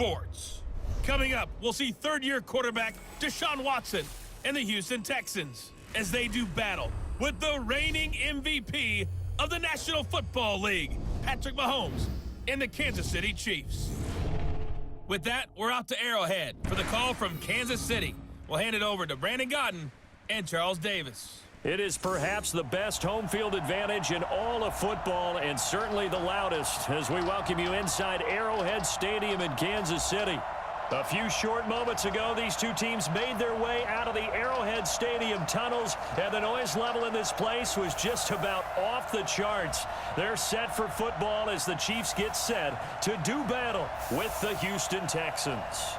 sports. Coming up, we'll see third-year quarterback Deshaun Watson and the Houston Texans as they do battle with the reigning MVP of the National Football League, Patrick Mahomes, and the Kansas City Chiefs. With that, we're out to Arrowhead for the call from Kansas City. We'll hand it over to Brandon Godden and Charles Davis. It is perhaps the best home field advantage in all of football, and certainly the loudest, as we welcome you inside Arrowhead Stadium in Kansas City. A few short moments ago, these two teams made their way out of the Arrowhead Stadium tunnels, and the noise level in this place was just about off the charts. They're set for football as the Chiefs get set to do battle with the Houston Texans.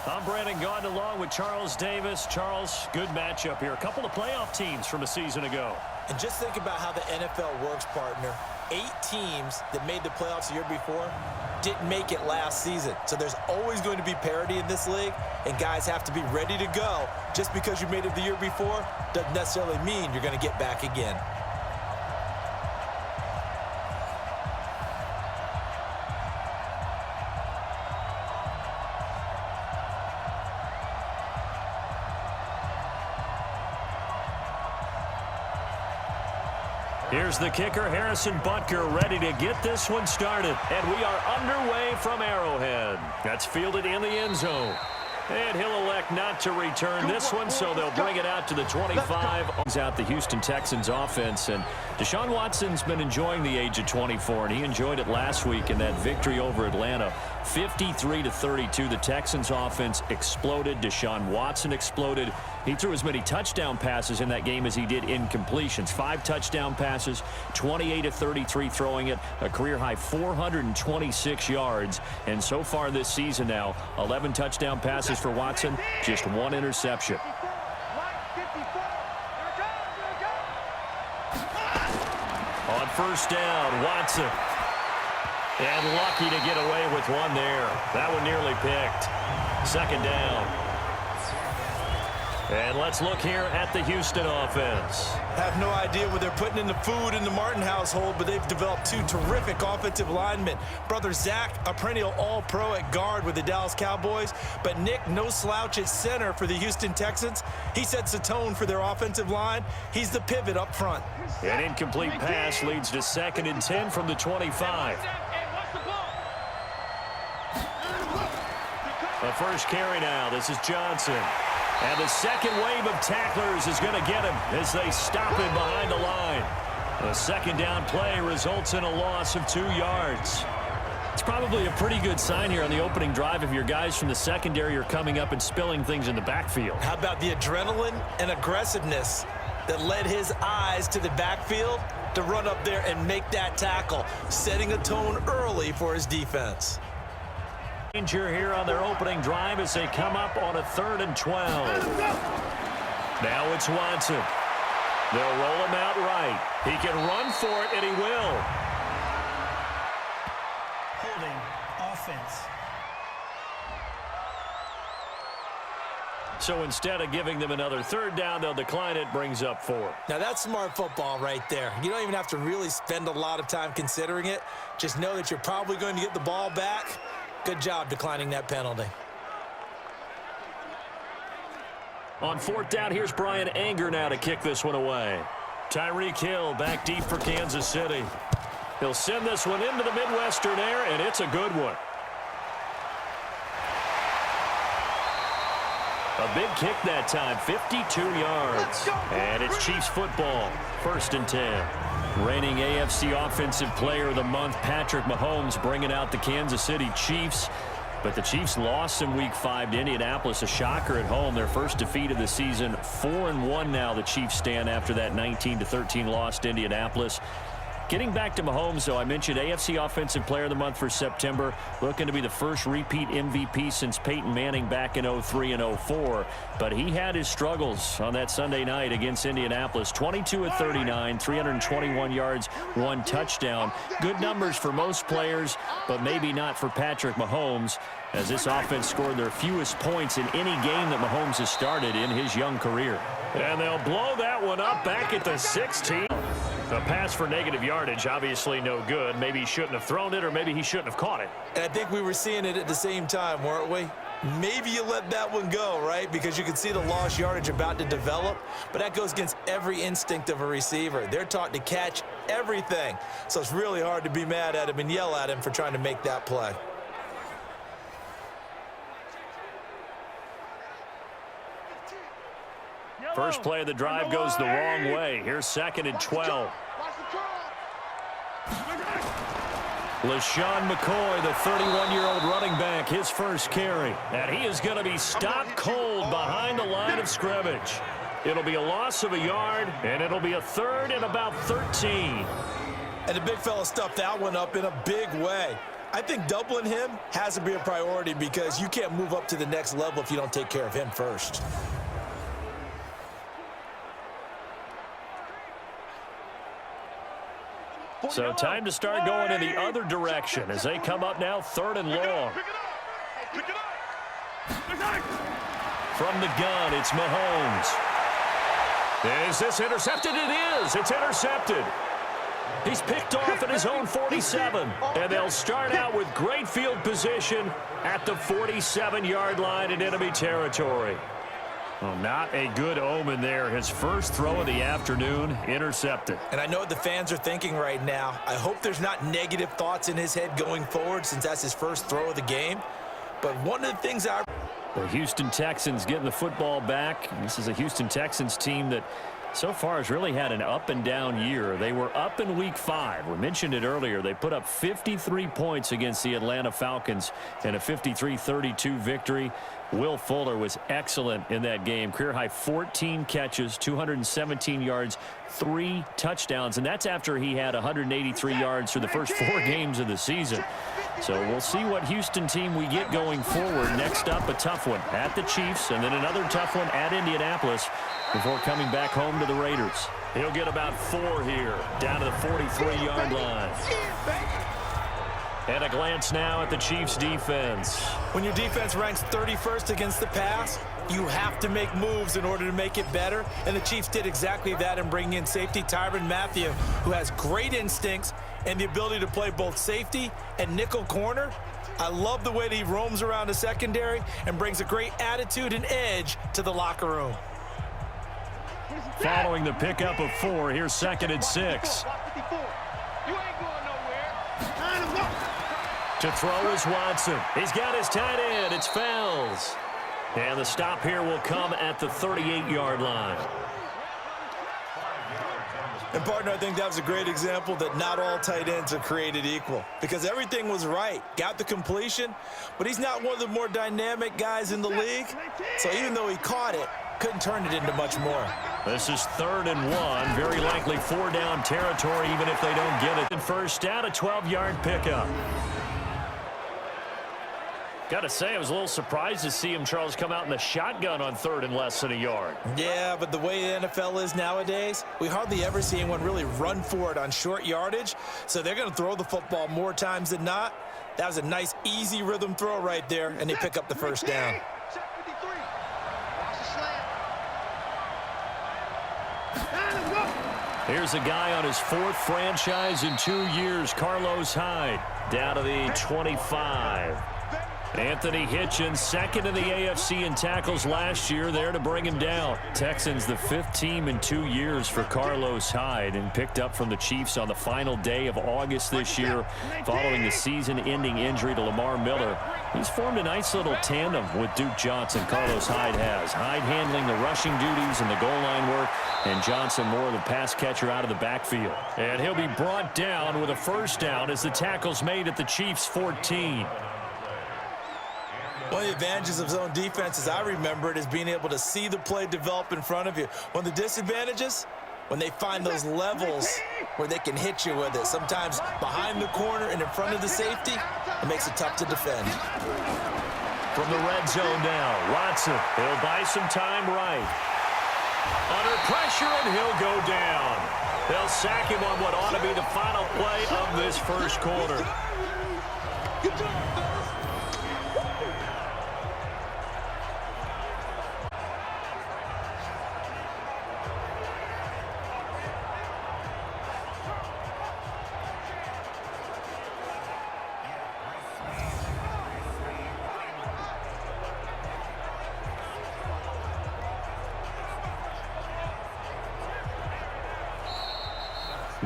I'm Brandon Gaudin along with Charles Davis. Charles, good matchup here. A couple of playoff teams from a season ago. And just think about how the NFL works, partner. 8 teams that made the playoffs the year before didn't make it last season. So there's always going to be parity in this league, and guys have to be ready to go. Just because you made it the year before doesn't necessarily mean you're going to get back again. Here's the kicker, Harrison Butker, ready to get this one started. And we are underway from Arrowhead. That's fielded in the end zone. And he'll elect not to return this one, so they'll bring it out to the 25. Out the Houston Texans offense, and Deshaun Watson's been enjoying the age of 24, and he enjoyed it last week in that victory over Atlanta. 53-32, the Texans offense exploded. Deshaun Watson exploded. He threw as many touchdown passes in that game as he did incompletions. 5 touchdown passes, 28-33 throwing it, a career-high 426 yards. And so far this season now, 11 touchdown passes for Watson, just 1 interception. On first down, Watson. And lucky to get away with one there. That one nearly picked. Second down. And let's look here at the Houston offense. Have no idea what they're putting in the food in the Martin household, but they've developed 2 terrific offensive linemen. Brother Zach, a perennial all-pro at guard with the Dallas Cowboys, but Nick, no slouch at center for the Houston Texans. He sets the tone for their offensive line. He's the pivot up front. An incomplete pass leads to 2nd and 10 from the 25. The first carry now. This is Johnson. And the second wave of tacklers is going to get him as they stop him behind the line. The second down play results in a loss of 2 yards. It's probably a pretty good sign here on the opening drive if your guys from the secondary are coming up and spilling things in the backfield. How about the adrenaline and aggressiveness that led his eyes to the backfield to run up there and make that tackle, setting a tone early for his defense. Danger here on their opening drive as they come up on a 3rd and 12. Now it's Watson. They'll roll him out right. He can run for it, and he will. Holding offense. So instead of giving them another 3rd down, they'll decline it, brings up 4. Now that's smart football right there. You don't even have to really spend a lot of time considering it. Just know that you're probably going to get the ball back. Good job declining that penalty. On 4th down, here's Brian Anger now to kick this one away. Tyreek Hill back deep for Kansas City. He'll send this one into the Midwestern air, and it's a good one. A big kick that time, 52 yards. And it's Chiefs football, 1st and 10. Reigning AFC Offensive Player of the Month, Patrick Mahomes, bringing out the Kansas City Chiefs. But the Chiefs lost in Week 5 to Indianapolis, a shocker at home. Their first defeat of the season, 4-1 now the Chiefs stand after that 19-13 loss to Indianapolis. Getting back to Mahomes, though, I mentioned AFC Offensive Player of the Month for September, looking to be the first repeat MVP since Peyton Manning back in 03 and 04. But he had his struggles on that Sunday night against Indianapolis. 22 of 39, 321 yards, 1 touchdown. Good numbers for most players, but maybe not for Patrick Mahomes, as this offense scored their fewest points in any game that Mahomes has started in his young career. And they'll blow that one up back at the 16. A pass for negative yardage, obviously no good. Maybe he shouldn't have thrown it, or maybe he shouldn't have caught it. And I think we were seeing it at the same time, weren't we? Maybe you let that one go, right? Because you can see the lost yardage about to develop, but that goes against every instinct of a receiver. They're taught to catch everything, so it's really hard to be mad at him and yell at him for trying to make that play. First play of the drive goes the wrong way. Here's 2nd and 12. LaShawn McCoy, the 31-year-old running back, his first carry. And he is going to be stopped cold behind the line of scrimmage. It'll be a loss of a yard, and it'll be a 3rd and about 13. And the big fella stuffed that one up in a big way. I think doubling him has to be a priority because you can't move up to the next level if you don't take care of him first. So time to start going in the other direction as they come up now 3rd and long. From the gun, it's Mahomes. Is this intercepted? It is. It's intercepted. He's picked off at his own 47. And they'll start out with great field position at the 47-yard line in enemy territory. Well, not a good omen there. His first throw of the afternoon, intercepted. And I know what the fans are thinking right now. I hope there's not negative thoughts in his head going forward since that's his first throw of the game. But one of the things the Houston Texans getting the football back. This is a Houston Texans team that so far has really had an up-and-down year. They were up in Week 5. We mentioned it earlier. They put up 53 points against the Atlanta Falcons in a 53-32 victory. Will Fuller was excellent in that game. Career-high 14 catches, 217 yards, 3 touchdowns. And that's after he had 183 yards for the first 4 games of the season. So we'll see what Houston team we get going forward. Next up, a tough one at the Chiefs, and then another tough one at Indianapolis before coming back home to the Raiders. He'll get about 4 here, down to the 43-yard line. And a glance now at the Chiefs' defense. When your defense ranks 31st against the pass, you have to make moves in order to make it better. And the Chiefs did exactly that in bringing in safety Tyrann Mathieu, who has great instincts and the ability to play both safety and nickel corner. I love the way that he roams around the secondary and brings a great attitude and edge to the locker room. Following the pickup of 4, here's 2nd and 6. To throw is Watson. He's got his tight end. It's Fells. And the stop here will come at the 38-yard line. And, partner, I think that was a great example that not all tight ends are created equal because everything was right. Got the completion, but he's not one of the more dynamic guys in the league. So even though he caught it, couldn't turn it into much more. This is 3rd and 1. Very likely 4-down territory even if they don't get it. And first down, a 12-yard pickup. Got to say, I was a little surprised to see him, Charles, come out in the shotgun on 3rd and less than a yard. Yeah, but the way the NFL is nowadays, we hardly ever see anyone really run for it on short yardage. So they're going to throw the football more times than not. That was a nice, easy rhythm throw right there, and they pick up the first down. Here's a guy on his 4th franchise in 2 years, Carlos Hyde, down to the 25. Anthony Hitchens, 2nd in the AFC in tackles last year, there to bring him down. Texans, the 5th team in 2 years for Carlos Hyde, and picked up from the Chiefs on the final day of August this year following the season-ending injury to Lamar Miller. He's formed a nice little tandem with Duke Johnson, Carlos Hyde has. Hyde handling the rushing duties and the goal line work, and Johnson more of the pass catcher out of the backfield. And he'll be brought down with a first down as the tackle's made at the Chiefs' 14. One of the advantages of zone defense, as I remember it, is being able to see the play develop in front of you. One of the disadvantages, when they find those levels where they can hit you with it. Sometimes behind the corner and in front of the safety, it makes it tough to defend. From the red zone now, Watson. He'll buy some time right. Under pressure, and he'll go down. They'll sack him on what ought to be the final play of this first quarter.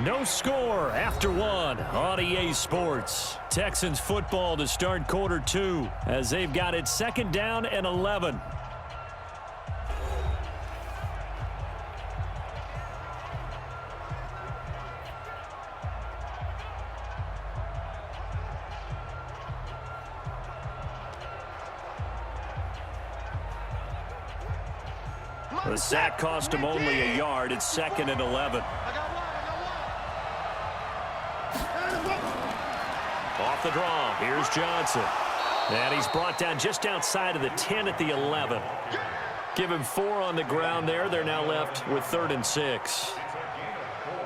No score after one on EA Sports. Texans football to start quarter two as they've got it 2nd down and 11. The sack cost him only a yard. It's 2nd and 11. Off the draw, here's Johnson. And he's brought down just outside of the 10 at the 11. Give him 4 on the ground there. They're now left with 3rd and 6.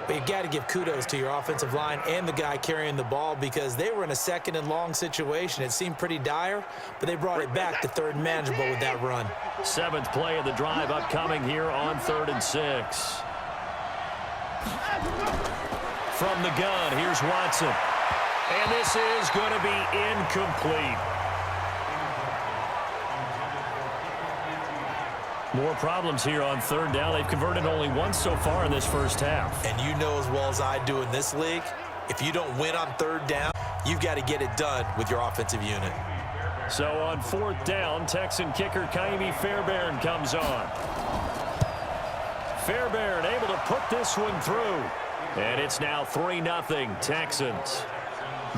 But you've got to give kudos to your offensive line and the guy carrying the ball because they were in a 2nd and long situation. It seemed pretty dire, but they brought it back to 3rd and manageable with that run. 7th play of the drive upcoming here on 3rd and 6. From the gun, here's Watson. And this is going to be incomplete. More problems here on 3rd down. They've converted only once so far in this first half. And you know as well as I do in this league, if you don't win on 3rd down, you've got to get it done with your offensive unit. So on 4th down, Texan kicker Kaimi Fairbairn comes on. Fairbairn able to put this one through. And it's now 3-0 Texans.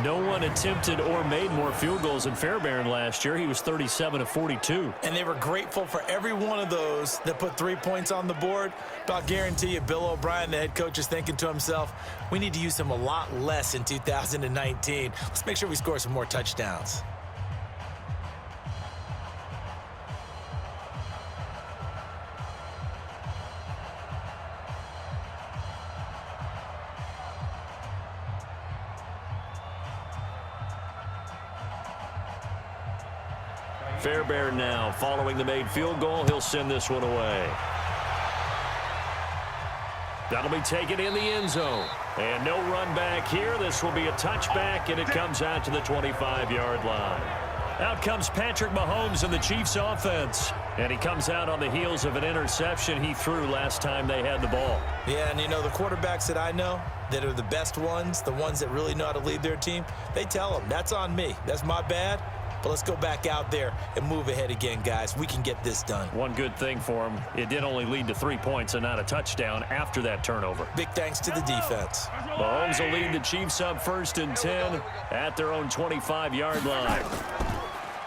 No one attempted or made more field goals than Fairbairn last year. He was 37 of 42. And they were grateful for every one of those that put 3 points on the board. But I'll guarantee you, Bill O'Brien, the head coach, is thinking to himself, we need to use him a lot less in 2019. Let's make sure we score some more touchdowns. Fairbairn now following the made field goal. He'll send this one away. That'll be taken in the end zone. And no run back here. This will be a touchback, and it comes out to the 25-yard line. Out comes Patrick Mahomes in the Chiefs offense. And he comes out on the heels of an interception he threw last time they had the ball. Yeah, and you know, the quarterbacks that I know that are the best ones, the ones that really know how to lead their team, they tell them, that's on me. That's my bad. But let's go back out there and move ahead again, guys. We can get this done. One good thing for him, it did only lead to 3 points and not a touchdown after that turnover. Big thanks to the defense. Mahomes will lead the Chiefs up 1st and 10 at their own 25-yard line.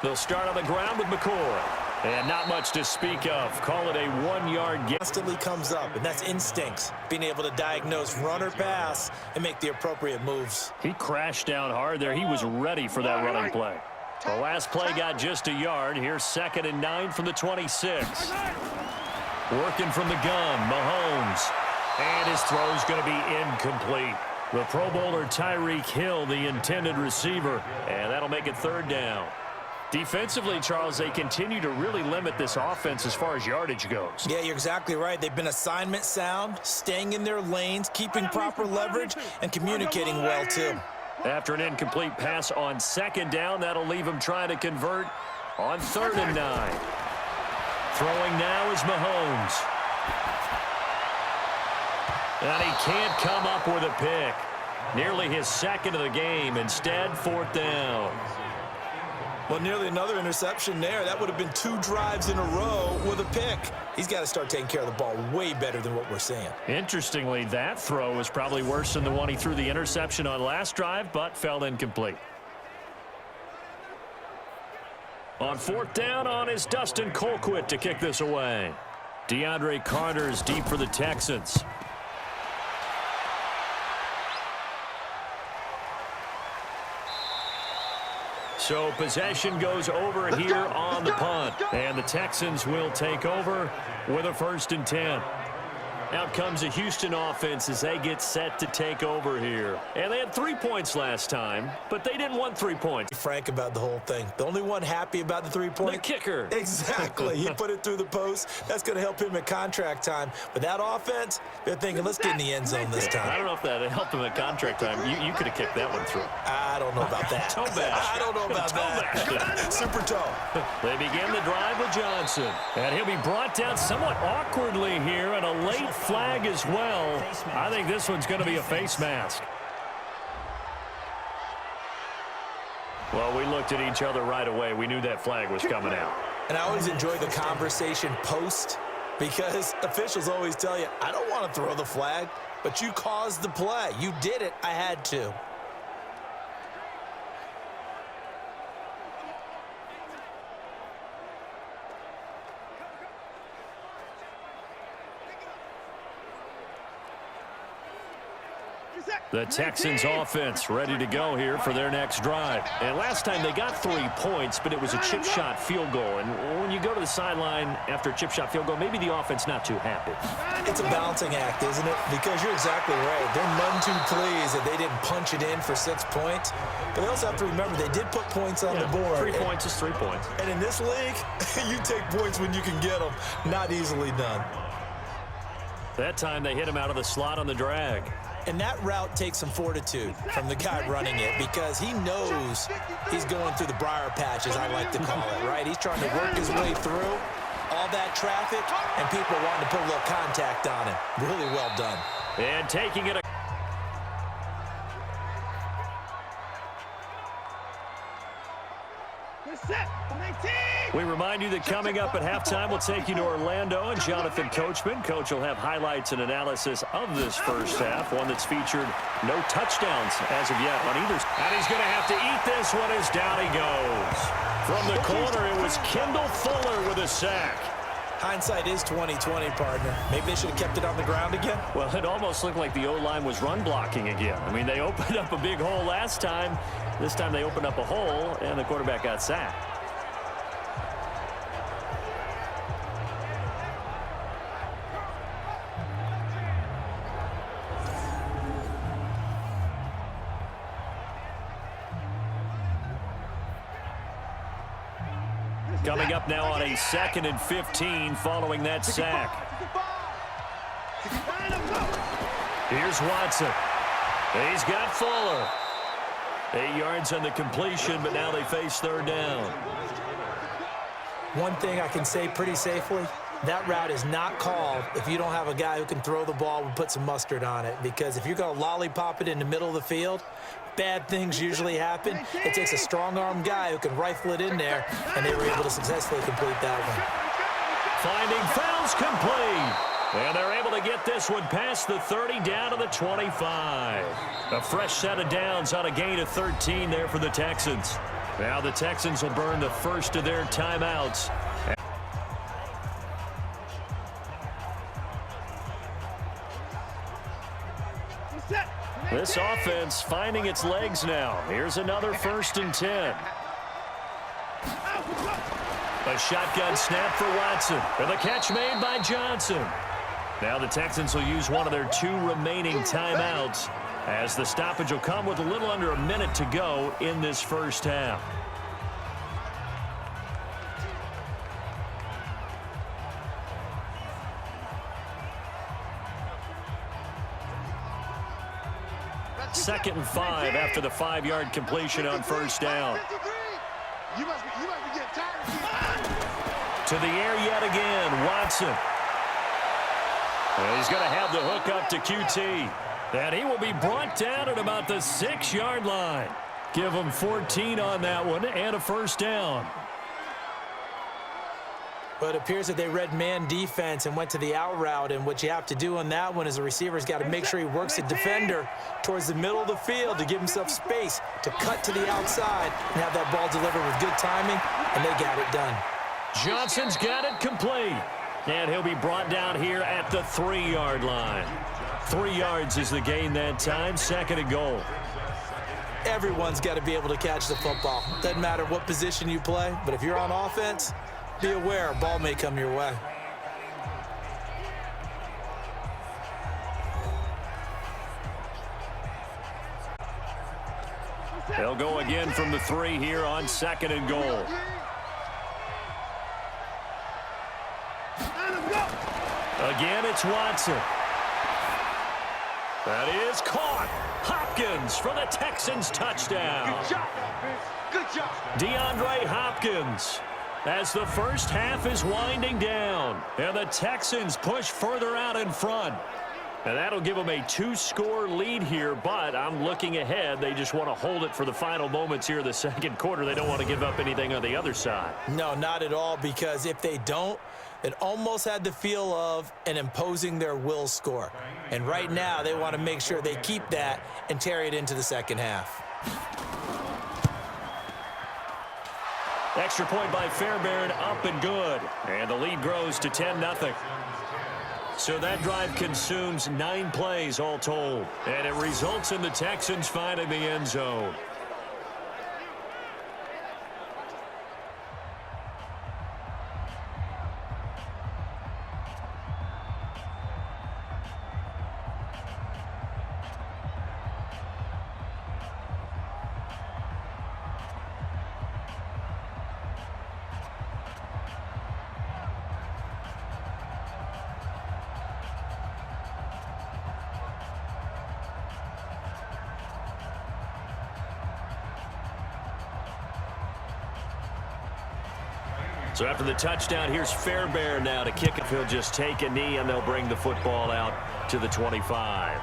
They'll start on the ground with McCoy. And not much to speak of. Call it a 1-yard gain. Constantly comes up, and that's instincts. Being able to diagnose run or pass and make the appropriate moves. He crashed down hard there. He was ready for that running play. The last play got just a yard. Here's 2nd and 9 from the 26. Working from the gun, Mahomes. And his throw's going to be incomplete. The Pro Bowler Tyreek Hill, the intended receiver. And that'll make it 3rd down. Defensively, Charles, they continue to really limit this offense as far as yardage goes. Yeah, you're exactly right. They've been assignment sound, staying in their lanes, keeping proper leverage, and communicating well, too. After an incomplete pass on 2nd down, that'll leave him trying to convert on 3rd and 9. Throwing now is Mahomes. And he can't come up with a pick. Nearly his 2nd of the game. Instead, 4th down. Well, nearly another interception there. That would have been 2 drives in a row with a pick. He's got to start taking care of the ball way better than what we're seeing. Interestingly, that throw was probably worse than the one he threw the interception on last drive, but fell incomplete. On 4th down on is Dustin Colquitt to kick this away. DeAndre Carter's deep for the Texans. So possession goes over here on the punt. And the Texans will take over with a 1st and 10. Out comes the Houston offense as they get set to take over here. And they had 3 points last time, but they didn't want 3 points. Frank about the whole thing. The only one happy about the 3-point. The kicker. Exactly. He put it through the post. That's going to help him at contract time. But that offense, they're thinking, let's get in the end zone this time. I don't know if that helped him at contract time. You could have kicked that one through. I don't know about that. Toe bash. I don't know about that. Super toe. They begin the drive with Johnson. And he'll be brought down somewhat awkwardly here, and a late flag as well. I think this one's going to be a face mask. Well, we looked at each other right away. We knew that flag was coming out. And I always enjoy the conversation post, because officials always tell you, I don't want to throw the flag, but you caused the play. You did it. I had to. The Texans offense ready to go here for their next drive. And last time they got 3 points, but it was a chip shot field goal. And when you go to the sideline after a chip shot field goal, maybe the offense not too happy. It's a balancing act, isn't it? Because you're exactly right. They're none too pleased that they didn't punch it in for 6 points. But they also have to remember they did put points on the board. 3 points is 3 points. And in this league, you take points when you can get them. Not easily done. That time they hit him out of the slot on the drag. And that route takes some fortitude from the guy running it, because he knows he's going through the briar patch, as I like to call it, right? He's trying to work his way through all that traffic, and people wanting to put a little contact on him. Really well done. And taking it. We remind you that coming up at halftime, we'll take you to Orlando and Jonathan Coachman. Coach will have highlights and analysis of this first half, one that's featured no touchdowns as of yet on either. And he's going to have to eat this one as down he goes. From the corner, it was Kendall Fuller with a sack. Hindsight is 20/20, partner. Maybe they should have kept it on the ground again. Well, it almost looked like the O-line was run blocking again. I mean, they opened up a big hole last time. This time they opened up a hole, and the quarterback got sacked. Coming up now on a 2nd and 15 following that sack. Here's Watson. He's got Fuller. 8 yards on the completion, but now they face 3rd down. One thing I can say pretty safely, that route is not called if you don't have a guy who can throw the ball and put some mustard on it. Because if you're going to lollipop it in the middle of the field, bad things usually happen. It takes a strong-arm guy who can rifle it in there, and they were able to successfully complete that one. Finding fouls complete. And they're able to get this one past the 30 down to the 25. A fresh set of downs on a gain of 13 there for the Texans. Now the Texans will burn the first of their timeouts. This offense finding its legs now. Here's another 1st and 10. A shotgun snap for Watson. And the catch made by Johnson. Now the Texans will use one of their 2 remaining timeouts, as the stoppage will come with a little under a minute to go in this first half. Second and 5 after the 5-yard completion on 1st down. To the air yet again, Watson. Well, he's going to have the hook up to QT. And he will be brought down at about the 6-yard line. Give him 14 on that one and a 1st down. But it appears that they read man defense and went to the out route. And what you have to do on that one is the receiver's got to make sure he works the defender towards the middle of the field to give himself space to cut to the outside and have that ball delivered with good timing, and they got it done. Johnson's got it complete. And he'll be brought down here at the 3-yard line. 3 yards is the gain that time, 2nd and goal. Everyone's got to be able to catch the football. Doesn't matter what position you play, but if you're on offense, be aware a ball may come your way. They'll go again from the 3 here on 2nd and goal. Again, it's Watson. That is caught. Hopkins for the Texans touchdown. DeAndre Hopkins. As the first half is winding down, and the Texans push further out in front. And that'll give them a 2-score lead here, but I'm looking ahead. They just want to hold it for the final moments here in the second quarter. They don't want to give up anything on the other side. No, not at all, because if they don't, it almost had the feel of an imposing their will score. And right now, they want to make sure they keep that and carry it into the second half. Extra point by Fairbairn, up and good. And the lead grows to 10-0. So that drive consumes 9 plays all told. And it results in the Texans finding the end zone. So after the touchdown, here's Fairbairn now to kick it. He'll just take a knee, and they'll bring the football out to the 25.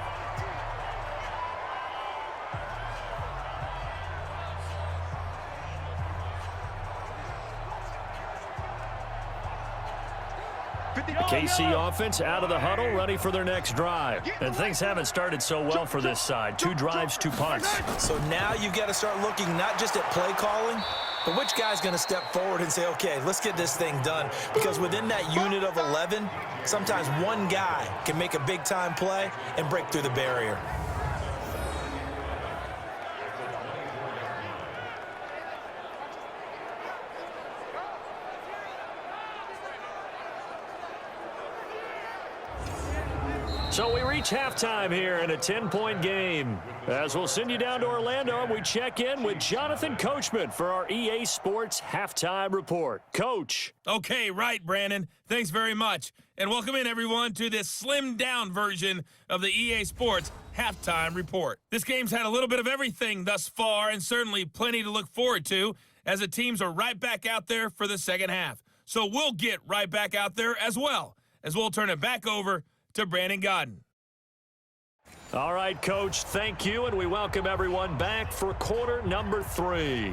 The KC offense out of the huddle, ready for their next drive. And things haven't started so well for this side. 2 drives, 2 punts. So now you got to start looking not just at play calling, but which guy's going to step forward and say, okay, let's get this thing done. Because within that unit of 11, sometimes one guy can make a big-time play and break through the barrier. So we reach halftime here in a 10-point game. As we'll send you down to Orlando, we check in with Jonathan Coachman for our EA Sports Halftime Report. Coach. Okay, right, Brandon. Thanks very much. And welcome in, everyone, to this slimmed-down version of the EA Sports Halftime Report. This game's had a little bit of everything thus far, and certainly plenty to look forward to, as the teams are right back out there for the second half. So we'll get right back out there as well, as we'll turn it back over to Brandon Godden. All right, Coach, thank you, and we welcome everyone back for quarter number 3.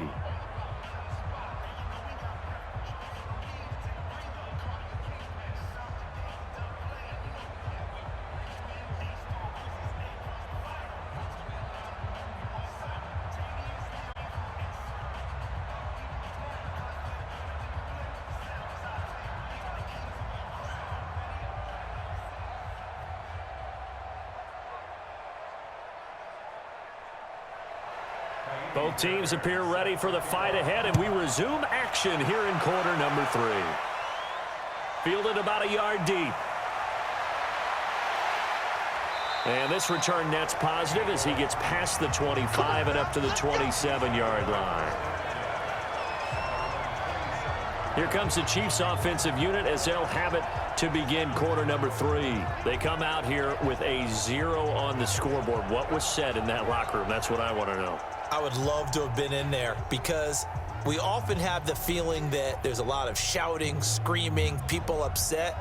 Both teams appear ready for the fight ahead, and we resume action here in quarter number 3. Fielded about a yard deep. And this return net's positive as he gets past the 25 and up to the 27-yard line. Here comes the Chiefs offensive unit as they'll have it to begin quarter number 3. They come out here with a 0 on the scoreboard. What was said in that locker room? That's what I want to know. I would love to have been in there, because we often have the feeling that there's a lot of shouting, screaming, people upset.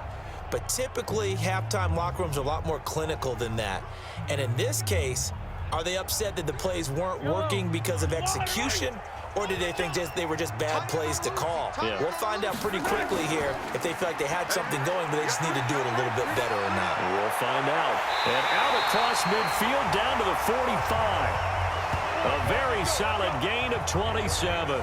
But typically, halftime locker rooms are a lot more clinical than that. And in this case, are they upset that the plays weren't working because of execution? Or did they think they were just bad plays to call? Yeah. We'll find out pretty quickly here if they feel like they had something going, but they just need to do it a little bit better or not. We'll find out. And out across midfield down to the 45. A very solid gain of 27.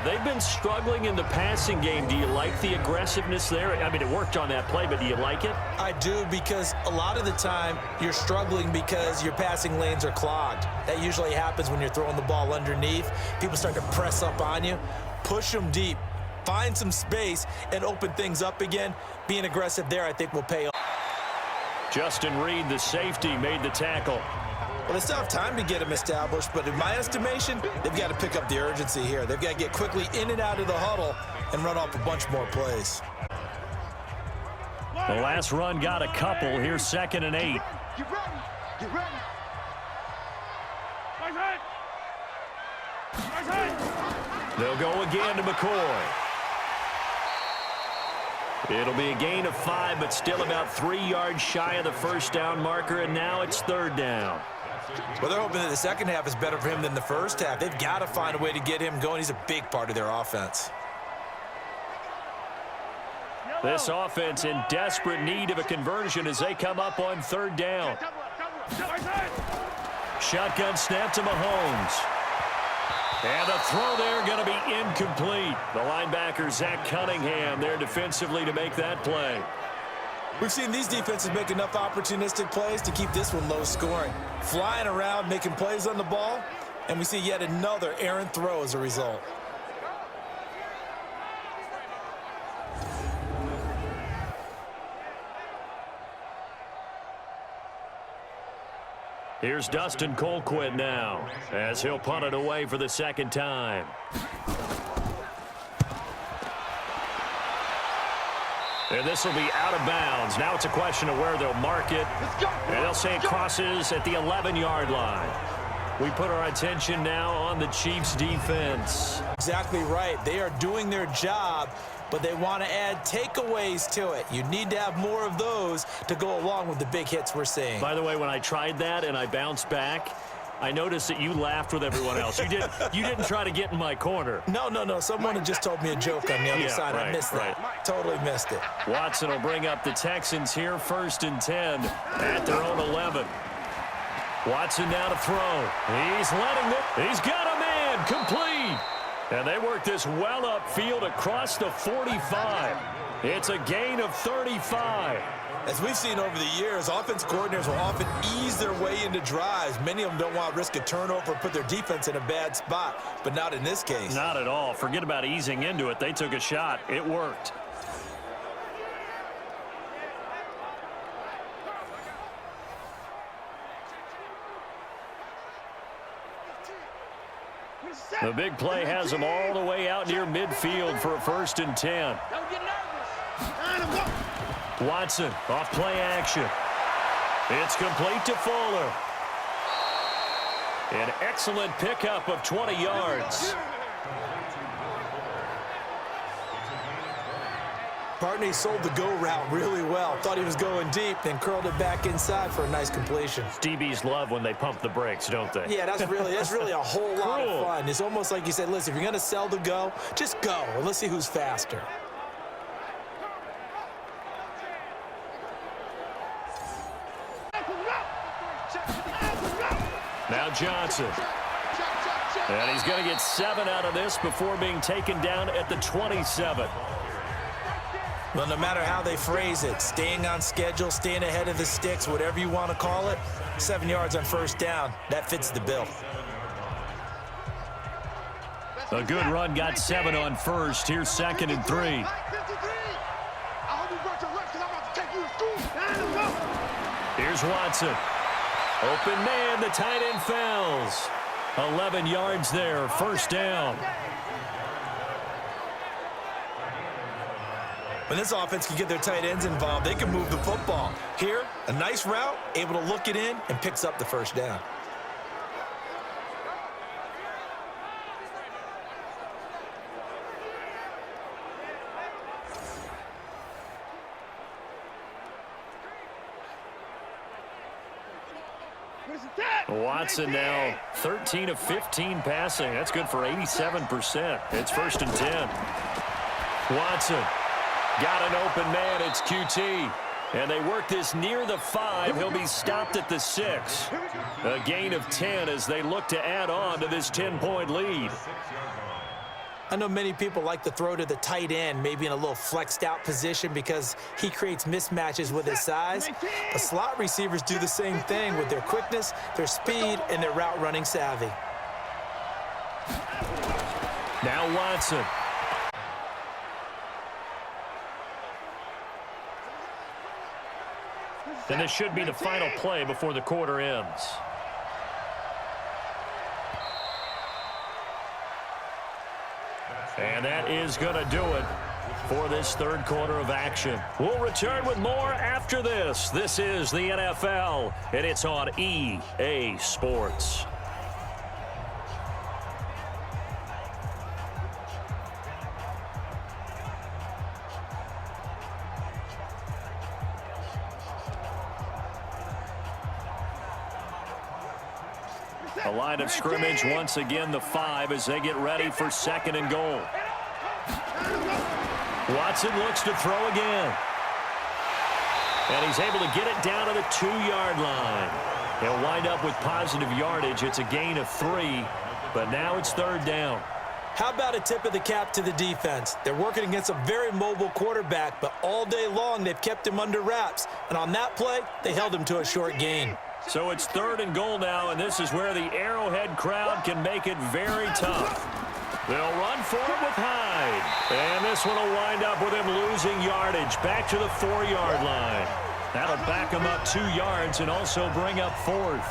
They've been struggling in the passing game. Do you like the aggressiveness there? I mean, it worked on that play, but do you like it? I do, because a lot of the time you're struggling because your passing lanes are clogged. That usually happens when you're throwing the ball underneath. People start to press up on you. Push them deep. Find some space and open things up again. Being aggressive there, I think, will pay off. Justin Reed, the safety, made the tackle. Well, they still have time to get him established, but in my estimation, they've got to pick up the urgency here. They've got to get quickly in and out of the huddle and run off a bunch more plays. The last run got a couple. Here's 2nd and 8. Get ready. Get ready. They'll go again to McCoy. It'll be a gain of 5, but still about 3 yards shy of the first down marker, and now it's third down. Well, they're hoping that the second half is better for him than the first half. They've got to find a way to get him going. He's a big part of their offense. This offense in desperate need of a conversion as they come up on third down. Shotgun snap to Mahomes. And the throw there going to be incomplete. The linebacker, Zach Cunningham, there defensively to make that play. We've seen these defenses make enough opportunistic plays to keep this one low scoring. Flying around, making plays on the ball, and we see yet another errant throw as a result. Here's Dustin Colquitt now as he'll punt it away for the second time. And this will be out of bounds. Now it's a question of where they'll mark it. And they'll say it crosses at the 11-yard line. We put our attention now on the Chiefs' defense. Exactly right. They are doing their job, but they want to add takeaways to it. You need to have more of those to go along with the big hits we're seeing. By the way, when I tried that and I bounced back, I noticed that you laughed with everyone else. You didn't try to get in my corner. No. Someone had just told me a joke on the other side. Right, I missed that. Totally missed it. Watson will bring up the Texans here, 1st and 10 at their own 11. Watson now to throw. He's letting it. He's got a man complete. And they work this well upfield across the 45. It's a gain of 35. As we've seen over the years, offense coordinators will often ease their way into drives. Many of them don't want to risk a turnover or put their defense in a bad spot, but not in this case. Not at all. Forget about easing into it. They took a shot. It worked. The big play has them all the way out near midfield for a 1st and 10. Watson off play action. It's complete to Fuller. An excellent pickup of 20 yards. Partney sold the go route really well. Thought he was going deep, then curled it back inside for a nice completion. DBs love when they pump the brakes, don't they? Yeah, that's really a whole lot of fun. It's almost like you said, listen, if you're going to sell the go, just go, and let's see who's faster. Now Johnson. And he's going to get 7 out of this before being taken down at the 27. Well, no matter how they phrase it, staying on schedule, staying ahead of the sticks, whatever you want to call it, 7 yards on 1st down, that fits the bill. A good run got 7 on 1st. Here's 2nd and 3. Here's Watson. Open man, the tight end falls. 11 yards there, 1st down. When this offense can get their tight ends involved, they can move the football. Here, a nice route, able to look it in, and picks up the 1st down. Watson now 13 of 15 passing. That's good for 87%. It's 1st and 10. Watson got an open man. It's QT. And they work this near the 5. He'll be stopped at the 6. A gain of 10 as they look to add on to this 10-point lead. I know many people like to throw to the tight end, maybe in a little flexed out position because he creates mismatches with his size. But slot receivers do the same thing with their quickness, their speed, and their route running savvy. Now Watson. And this should be the final play before the quarter ends. And that is going to do it for this 3rd quarter of action. We'll return with more after this. This is the NFL, and it's on EA Sports. The line of scrimmage once again the 5 as they get ready for 2nd and goal. Watson looks to throw again. And he's able to get it down to the 2-yard line. He'll wind up with positive yardage. It's a gain of 3, but now it's 3rd down. How about a tip of the cap to the defense? They're working against a very mobile quarterback, but all day long they've kept him under wraps. And on that play, they held him to a short gain. So it's 3rd and goal now, and this is where the Arrowhead crowd can make it very tough. They'll run for it with Hyde. And this one will wind up with him losing yardage back to the 4-yard line. That'll back him up 2 yards and also bring up 4th.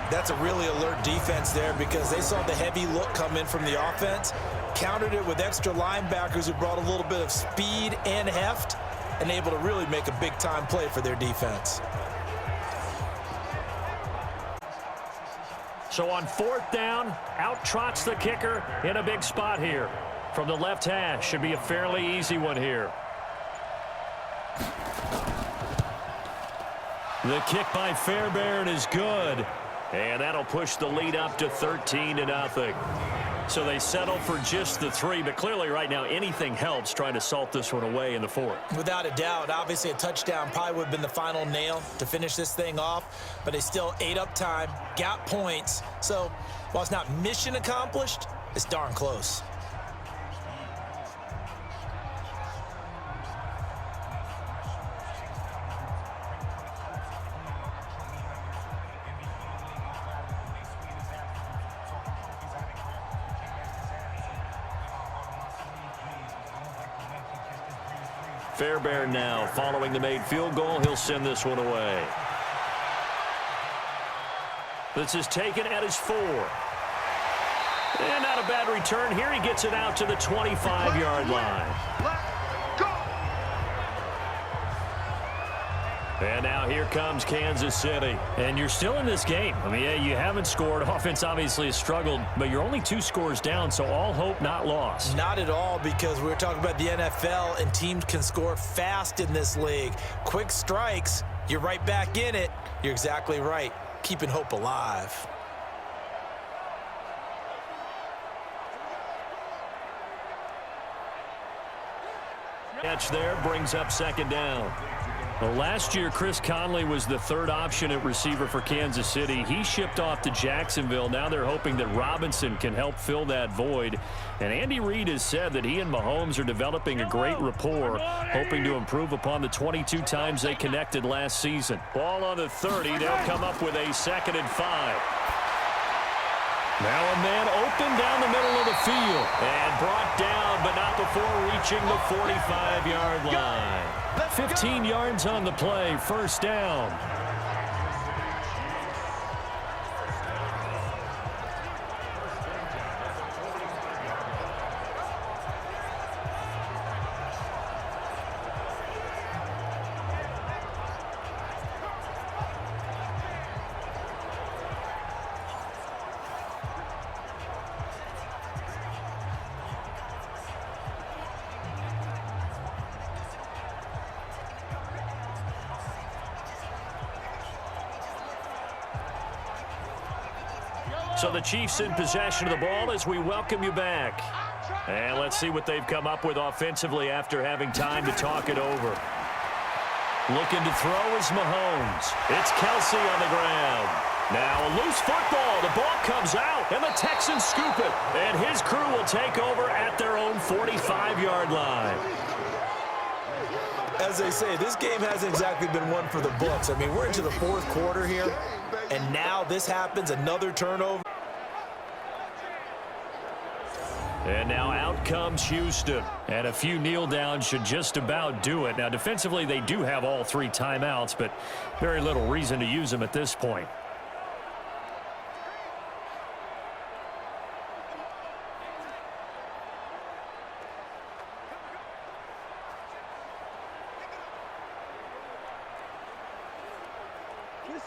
That's a really alert defense there because they saw the heavy look come in from the offense, countered it with extra linebackers who brought a little bit of speed and heft, and able to really make a big-time play for their defense. So on 4th down, out trots the kicker in a big spot here. From the left hash, should be a fairly easy one here. The kick by Fairbairn is good. And that'll push the lead up to 13-0. So they settle for just the 3, but clearly right now anything helps trying to salt this one away in the 4th. Without a doubt, obviously a touchdown probably would have been the final nail to finish this thing off, but they still ate up time, got points. So while it's not mission accomplished, it's darn close. Fairbairn now following the made field goal. He'll send this one away. This is taken at his 4. And not a bad return here. He gets it out to the 25-yard line. And now here comes Kansas City. And you're still in this game. I mean, yeah, you haven't scored. Offense obviously has struggled, but you're only 2 scores down, so all hope not lost. Not at all, because we were talking about the NFL, and teams can score fast in this league. Quick strikes, you're right back in it. You're exactly right. Keeping hope alive. Catch there brings up 2nd down. Well, last year, Chris Conley was the 3rd option at receiver for Kansas City. He shipped off to Jacksonville. Now they're hoping that Robinson can help fill that void. And Andy Reid has said that he and Mahomes are developing a great rapport, hoping to improve upon the 22 times they connected last season. Ball on the 30. They'll come up with a 2nd and 5. Now a man open down the middle of the field and brought down, but not before reaching the 45-yard line. 15 yards on the play, 1st down. So the Chiefs in possession of the ball as we welcome you back. And let's see what they've come up with offensively after having time to talk it over. Looking to throw is Mahomes. It's Kelsey on the ground. Now a loose football. The ball comes out, and the Texans scoop it. And his crew will take over at their own 45-yard line. As they say, this game hasn't exactly been one for the books. I mean, we're into the 4th quarter here, and now this happens, another turnover. And now out comes Houston. And a few kneel downs should just about do it. Now, defensively, they do have all 3 timeouts, but very little reason to use them at this point.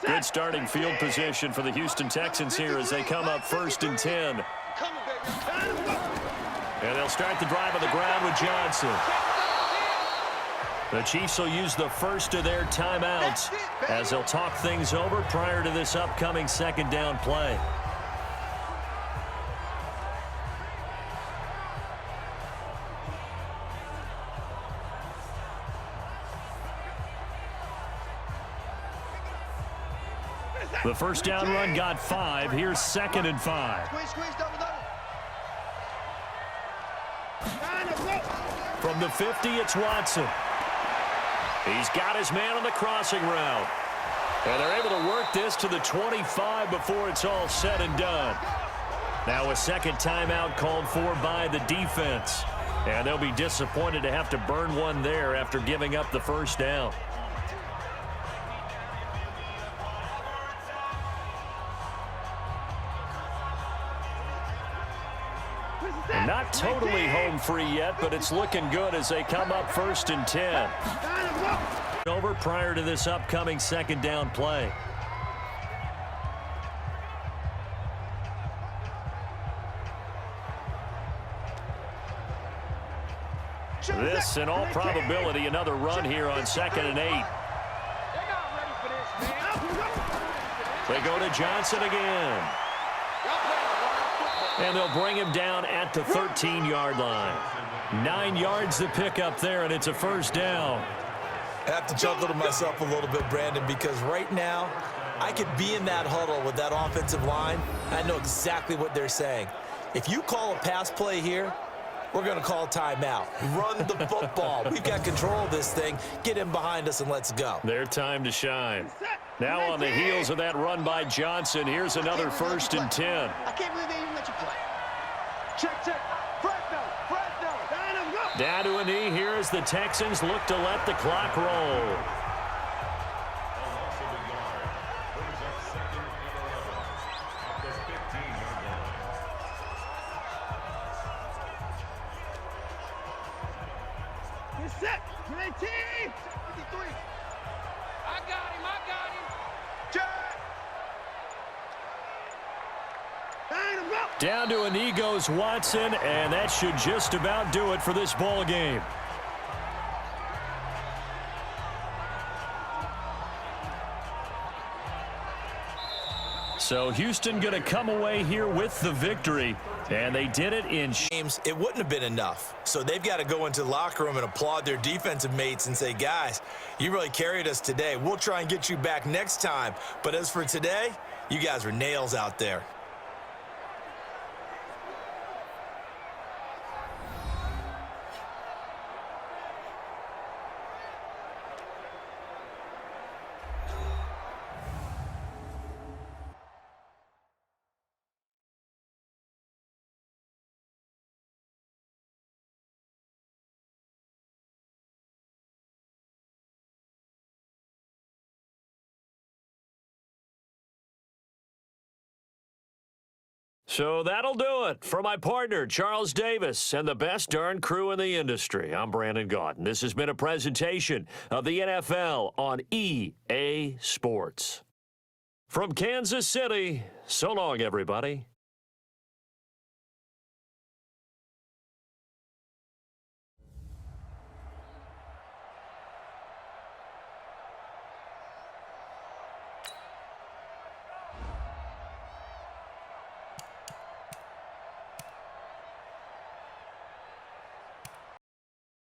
Good starting field position for the Houston Texans here as they come up 1st and 10. And they'll start the drive on the ground with Johnson. The Chiefs will use the first of their timeouts as they'll talk things over prior to this upcoming 2nd down play. The first down run got 5. Here's 2nd and 5. From the 50, it's Watson. He's got his man on the crossing route. And they're able to work this to the 25 before it's all said and done. Now a second timeout called for by the defense. And they'll be disappointed to have to burn one there after giving up the first down. Not totally home free yet, but it's looking good as they come up 1st and 10. Over prior to this upcoming second down play. This, in all probability, another run here on 2nd and 8. They go to Johnson again. And they'll bring him down at the 13-yard line. 9 yards to pick up there, and it's a first down. I have to chuckle to myself a little bit, Brandon, because right now I could be in that huddle with that offensive line. I know exactly what they're saying. If you call a pass play here, we're going to call timeout. Run the football. We've got control of this thing. Get him behind us and let's go. Their time to shine. Now on the heels of that run by Johnson, here's another 1st and 10. I can't believe they even let you play. Check. Down to a knee here as the Texans look to let the clock roll. You're set. 19. 53. I got him. Check. Down to a knee goes Watson, and that should just about do it for this ball game. So Houston going to come away here with the victory, and they did it in games. It wouldn't have been enough. So they've got to go into the locker room and applaud their defensive mates and say, guys, you really carried us today. We'll try and get you back next time. But as for today, you guys were nails out there. So that'll do it for my partner, Charles Davis, and the best darn crew in the industry. I'm Brandon Gaudin. This has been a presentation of the NFL on EA Sports. From Kansas City, so long, everybody.